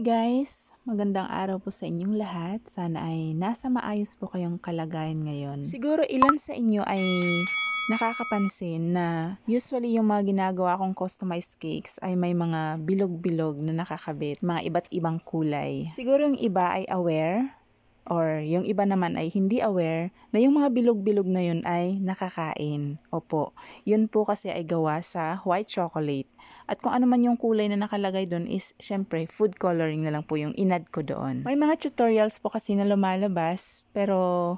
Guys, magandang araw po sa inyong lahat. Sana ay nasa maayos po kayong kalagayan ngayon. Siguro ilan sa inyo ay nakakapansin na usually yung mga ginagawa kong customized cakes ay may mga bilog-bilog na nakakabit, mga iba't ibang kulay. Siguro yung iba ay aware or yung iba naman ay hindi aware na yung mga bilog-bilog na yun ay nakakain. Opo, yun po kasi ay gawa sa white chocolate. At kung ano man yung kulay na nakalagay doon is syempre food coloring na lang po yung inad ko doon. May mga tutorials po kasi na lumalabas pero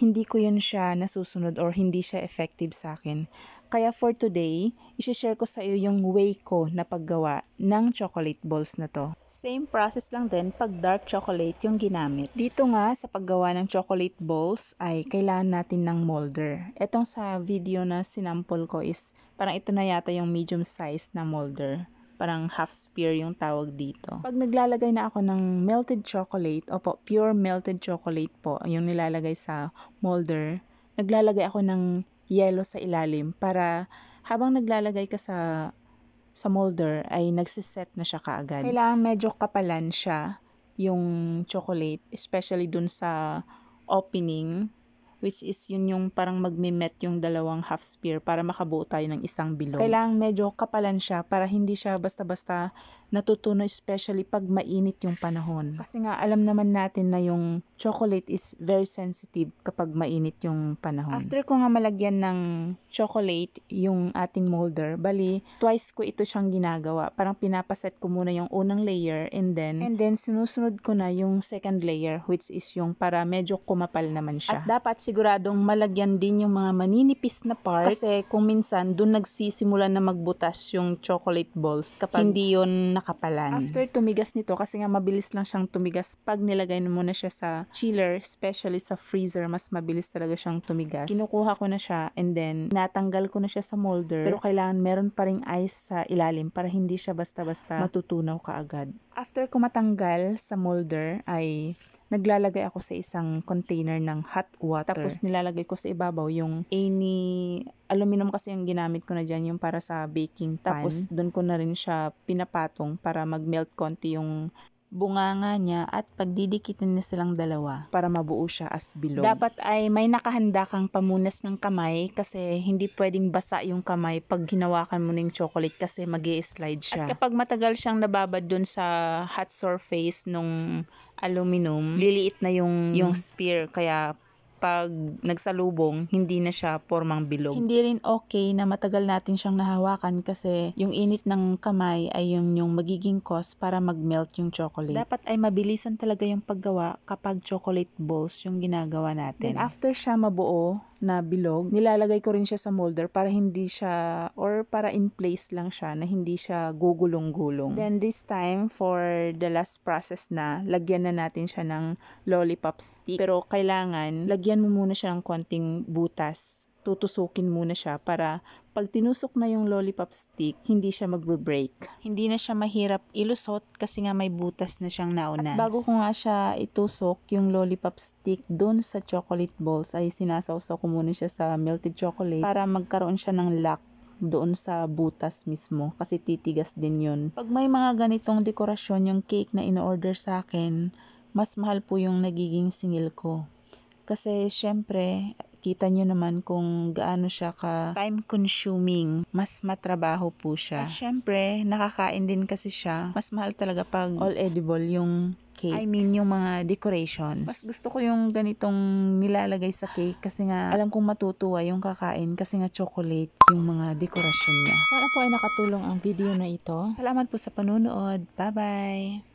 hindi ko yun siya nasusunod or hindi siya effective sa akin. Kaya for today, isi-share ko sa iyo yung way ko na paggawa ng chocolate balls na to. Same process lang din pag dark chocolate yung ginamit. Dito nga sa paggawa ng chocolate balls ay kailangan natin ng molder. Etong sa video na sinample ko is parang ito na yata yung medium size na molder. Parang half sphere yung tawag dito. Pag naglalagay na ako ng melted chocolate, opo, pure melted chocolate po, yung nilalagay sa molder, naglalagay ako ng yelo sa ilalim para habang naglalagay ka sa molder ay nagsiset na siya kaagad. Kailangan medyo kapalan siya yung chocolate, especially dun sa opening, which is yun yung parang magme-met yung dalawang half sphere para makabuo tayo ng isang bilog. Kailangan medyo kapalan siya para hindi siya basta-basta natutuno, especially pag mainit yung panahon. Kasi nga alam naman natin na yung chocolate is very sensitive kapag mainit yung panahon. After ko nga malagyan ng chocolate yung ating molder, bali twice ko ito siyang ginagawa. Parang pinapaset ko muna yung unang layer and then sinusunod ko na yung second layer, which is yung para medyo kumapal naman siya. At dapat siguradong malagyan din yung mga maninipis na part kasi kung minsan dun nagsisimula na magbutas yung chocolate balls kapag hindi yun nakapalan. After tumigas nito, kasi nga mabilis lang siyang tumigas pag nilagay mo na siya sa chiller, especially sa freezer, mas mabilis talaga siyang tumigas. Kinukuha ko na siya and then natanggal ko na siya sa molder, pero kailangan meron pa ring ice sa ilalim para hindi siya basta-basta matutunaw kaagad. After ko matanggal sa molder ay naglalagay ako sa isang container ng hot water. Tapos nilalagay ko sa ibabaw yung any aluminum kasi yung ginamit ko na dyan, yung para sa baking pan. Tapos doon ko na rin siya pinapatong para mag-melt konti yung bunganga niya at pagdidikitin na silang dalawa para mabuo siya as bilog. Dapat ay may nakahanda kang pamunas ng kamay kasi hindi pwedeng basa yung kamay pag hinawakan mo ng chocolate kasi mag-i-slide siya. At kapag matagal siyang nababad dun sa hot surface nung aluminum, liliit na yung sphere, kaya pag nagsalubong, hindi na siya formang bilog. Hindi rin okay na matagal natin siyang nahawakan kasi yung init ng kamay ay yung magiging cause para mag-melt yung chocolate. Dapat ay mabilisan talaga yung paggawa kapag chocolate balls yung ginagawa natin. Then after siya mabuo na bilog, nilalagay ko rin siya sa molder para hindi siya, or para in place lang siya na hindi siya gugulong-gulong. Then this time, for the last process na, lagyan na natin siya ng lollipop stick. Pero kailangan, lagyan mo muna siya ng konting butas. Tutusukin muna siya para pag tinusok na yung lollipop stick, hindi siya magbe-break. Hindi na siya mahirap ilusot kasi nga may butas na siyang nauna. At bago ko nga siya itusok yung lollipop stick doon sa chocolate balls, ay sinasawsaw ko muna siya sa melted chocolate para magkaroon siya ng lock doon sa butas mismo kasi titigas din yun. Pag may mga ganitong dekorasyon yung cake na in-order sa akin, mas mahal po yung nagiging singil ko. Kasi syempre, kita nyo naman kung gaano siya ka time consuming, mas matrabaho po siya. At syempre, nakakain din kasi siya. Mas mahal talaga pag all edible yung cake. I mean, yung mga decorations. Mas gusto ko yung ganitong nilalagay sa cake kasi nga alam kong matutuwa yung kakain kasi nga chocolate yung mga dekorasyon niya. Sana po ay nakatulong ang video na ito. Salamat po sa panunood. Bye-bye!